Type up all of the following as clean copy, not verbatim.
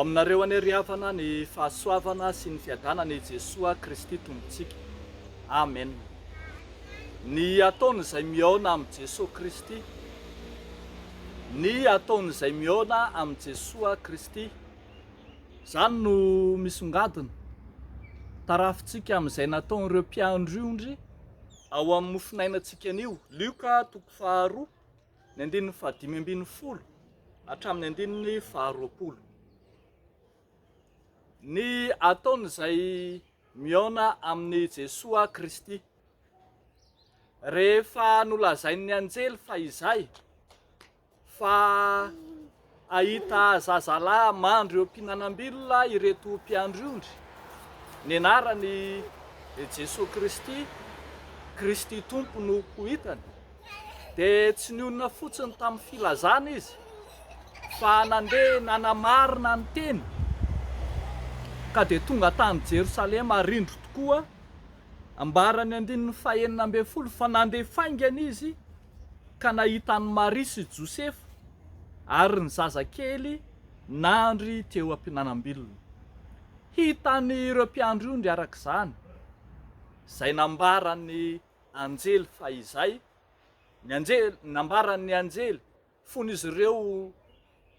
aminareo any havana ny fahasoavana sy ny fiadanany Jesosy Kristy tompontsika. Amen. Ny ataony izay miaona amin'ny Jesosy Kristy, ny ataony izay miaona amin'ny Jesosy Kristy, zany no misongadina tarafintsika amin'izay nataon'ireo mpiandriondry ao amin'ny mofinainantsika anio. Luka 2:2-5 hatramin'ny 2:20. Ny ataony izay miaona amin'ny Jesosy Kristy. Rehefa nolazain'ny anjely fa izay fa ahita zazalahy mandry eo am-pihinanam-bilona ireto mpiandriondry, ny anarany Jesosy Kristy, Kristy tompo no ho hitany, dia tsy nionona fotsiny tamin'ny filazana izy fa nandeha nanamarina ny teny, ka dia tonga tany Jerosalema rindro tokoa, ambarany 9:40 fa nandeha faingana izy ka nahitany Maria sy Josefa ary ny zazakely nandry teo am-pihinanam-bilona. Hitany ireo mpiandriondry arak'izany, izay nambarany anjely fa izay, ny anjely nambarany anjely fony izy ireo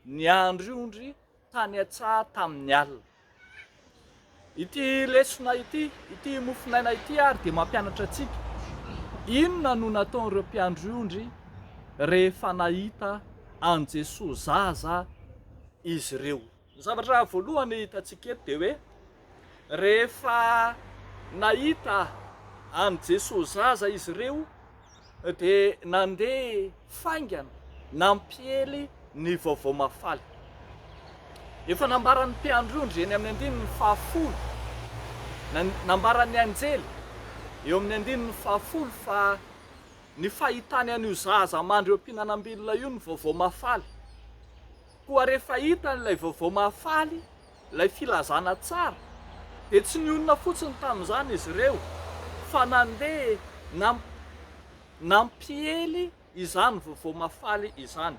ny andriondry tany an-tsaha tamin'ny alina. Ity lesona ity mofinaina ity ary dia mampianatra antsika inona no nataon'ireo mpiandriondry rehefa nahita an Jesosy zaza izy ireo. Ny zavatra voalohany hitantsika eto dia hoe rehefa nahita an Jesosy zaza izy ireo dia nandeha faingana nampiely ny vaovao mafaly. Efa nambaran'ny mpiandriondry eny amin'ny 10:10, nambaran'ny anjely eo amin'ny 10:10 fa ny fahitany an'io zaza mandry eo am-pihinanam-bilona io ny vaovao mafaly. Koa rehefa hitany ilay vaovao mafaly, ilay filazana tsara, dia tsy nionona fotsiny tamin'izany izy ireo fa nandeha nampiely izany vaovao mafaly izany.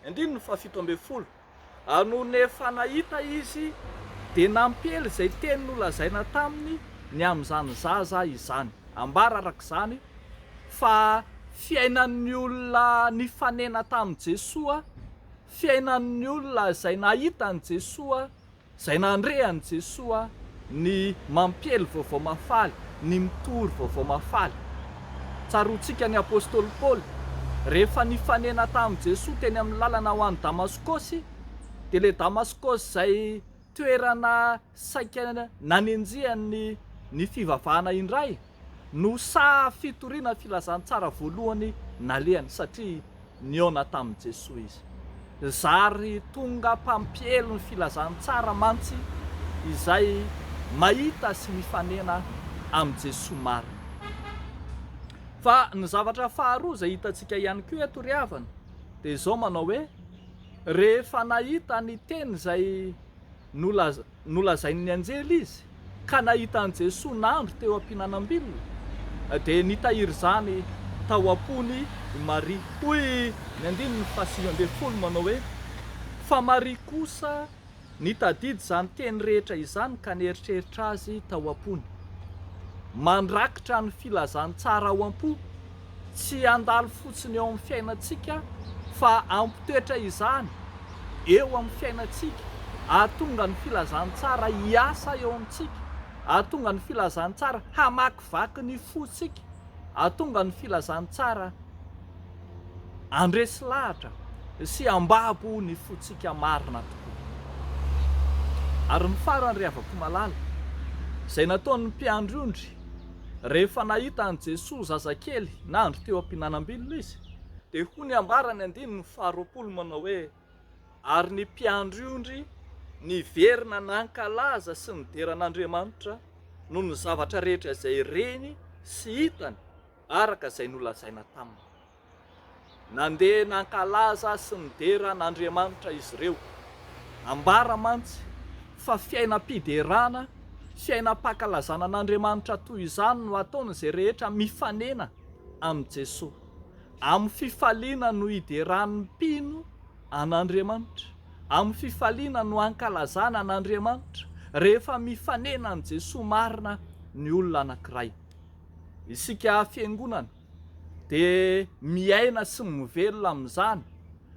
7:7 Ary noho nefa nahita izy dia nampiely izay teny nolazaina taminy ny amin'izany zaza izany. Ambara arak'izany fa fiainan'ny olona nifanena tamin'i Jesosy, fiainan'ny olona izay nahita an'i Jesosy, izay nandre an'i Jesosy, ny mampiely vaovao mafaly, ny mitory vaovao mafaly. Tsaroantsika ny apôstôly Paoly, rehefa nifanena tamin'i Jesosy teny amin'ny lalana ho an'i Damaskosy, dia ilay Damaskosy izay toerana saika nanenjehany ny fivavahana indray no fitoriana filazantsara voalohany nalehany, satria niaona tamin'i Jesosy izy. Zary tonga mpampiely ny filazantsara mantsy izay mahita sy mifanena amin'i Jesosy marina. Fa ny zavatra faharoa izay hitantsika ihany koa eto ry havana dia izao manao hoe rehefa nahita ny teny izay nolazain'ny anjely izy ka nahita an'i Jesosy nandro teo am-pihinanam-bilona, dia nitahiry izany tao am-pony Maria. Hoy ny 9:10 manao hoe fa Maria kosa nitadidy izany teny rehetra izany ka nieritreritra azy tao am-pony. Mandrakitra ny filazantsara ao am-po, tsy handalo fotsiny eo amin'ny fiainantsika fa ampitoetra izany eo amin'ny fiainantsika, ahatonga ny filazantsara hiasa eo amintsika, ahatonga ny filazantsara hamakivaky ny fontsika, ahatonga ny filazantsara andresy lahatra sy ambabo ny fontsika marina tokoa. Ary ny farany ry havako malala izay nataon'ny mpiandriondry rehefa nahita an'i Jesosy zazakely nandro teo am-pihinanam-bilona izy, dia hoy ny ambarany 9:20 manao hoe ary ny mpiandriondry niverina nankalaza sy nideran'Andriamanitra noho ny zavatra rehetra izay reny sy hitany araka izay nolazaina taminy. Nandeha nankalaza sy nideran'Andriamanitra izy ireo. Ambara mantsy fa fiainam-piderana, fiainam-pankalazana an'Andriamanitra toy izany no ataon'izay rehetra mifanena amin'i Jesosy. Amin'ny fifaliana no hideran'ny mpino an'Andriamanitra, amin'ny fifaliana no ankalazana an'Andriamanitra rehefa mifanena an' Jesosy marina ny olona anankiray. Isika fiangonana dia miaina sy mivelona amin'izany,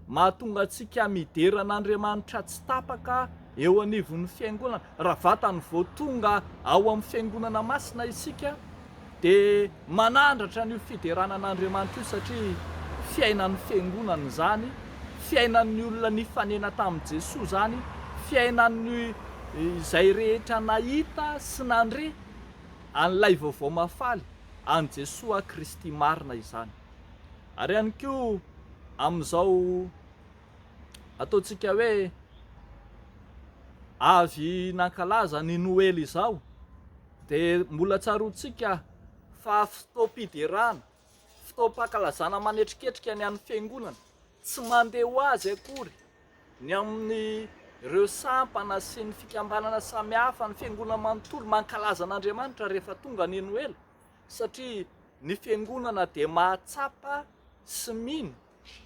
mahatonga antsika mideran'Andriamanitra tsy tapaka eo anivon'ny fiangonana. Raha vatany vao tonga ao amin'ny fiangonana masina isika dia manandratra n'io fideranan'Andriamanitra io, satria fiainan'ny fiangonana izany, fiainan'ny olona nifanena tamin'i Jesosy zany, fiainan'ny izay rehetra nahita sy nandre an'ilay vaovao mafaly an' Jesosy Kristy marina izany. Ary ihany koa amin'izao ataontsika hoe avy nankalaza ny Noely izao, dia mbola tsaroantsika fa fotoam-piderana, fotoam-pankalazana manetriketrika ny an'ny fiangonana, tsy mandeha ho azy akory ny amin'ny ireo sampana sy ny fikambanana samihafa ny fiangonana manontolo mankalaza an'Andriamanitra rehefa tonga ny Noely, satria ny fiangonana dia mahatsapa sy mino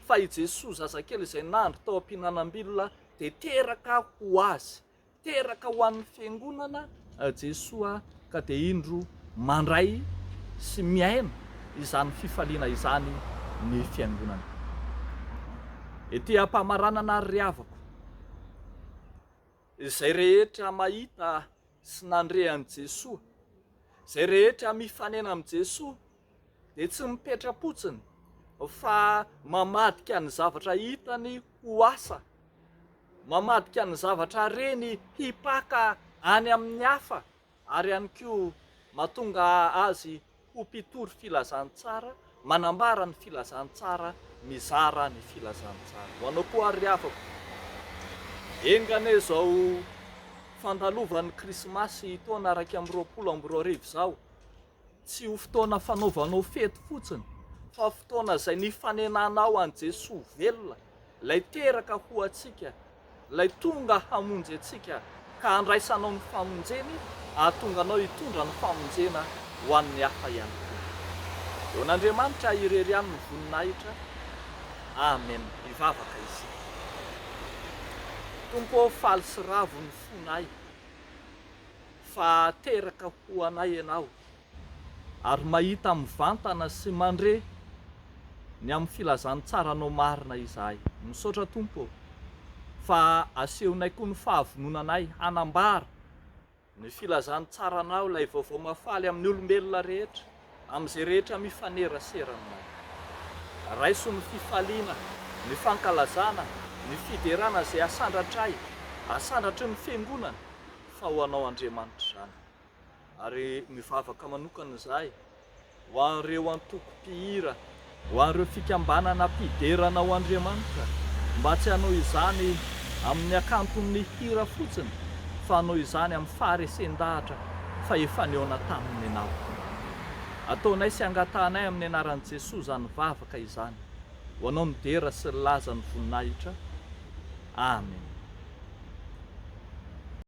fa i Jesosy zazakely izay nandry tao am-pihinanam-bilona dia teraka ho azy, teraka ho an'ny fiangonana Jesosy, ka dia indro mandray sy miaina izany fifaliana izany ny fiangonana. Ety ampamaranana ry havako, izay rehetra mahita sy nandre an' Jesosy, izay rehetra mifanena amin'i Jesosy dia tsy mipetra-potsiny fa mamadika ny zavatra hitany ho asa, mamadika ny zavatra reny hipaka any amin'ny hafa, ary ihany koa mahatonga azy ho mpitory filazantsara, manambara ny filazantsara, mizara ny filazantsara. Ho anao koa ry havako, engane izao fandalovan'ny Krismasy taona 2022 izao, tsy ho fotoana fanaovanao fety fotsiny, fa fotoana izay nifanenanao an' Jesosy velona, lay teraka ho antsika, lay tonga hamonjy antsika, ka handraisanao ny famonjeny, ahatonga anao hitondra ny famonjena ho an'ny hafa ihany koa. Eo an'Andriamanitra irery ihany ny voninahitra. Amen. Ivavaka isika. Tompo, faly sy ravo ny fonay fa teraka ho anay ianao, ary mahita mivantana sy mandre ny amin'ny filazantsaranao marina izahay. Misaotra Tompo fa asehonay koa ny fahavononanay hanambara ny filazantsaranao, ilay vaovao mafaly amin'ny olombelona rehetra, amin'izay rehetra mifanerasera aminay. Raiso ny fifaliana, ny fankalazana, ny fiderana izay asandratray, asandratry ny fiangonana, fa ho anao Andriamanitra izany. Ary mivavaka manokana izahay ho an'ireo antoko-pihira, ho an'ireo fikambanana mpiderana ho Andriamanitra, mba tsy hanao izany amin'ny akanton'ny hira fotsiny, fa hanao izany amin'ny faharesen-dahatra fa efa nihaona taminy ianao. Ataonay sy angatanay amin'ny anaran'i Jesosy izany vavaka izany, ho anao ny dera sy ny laza ny voninahitra. Amen.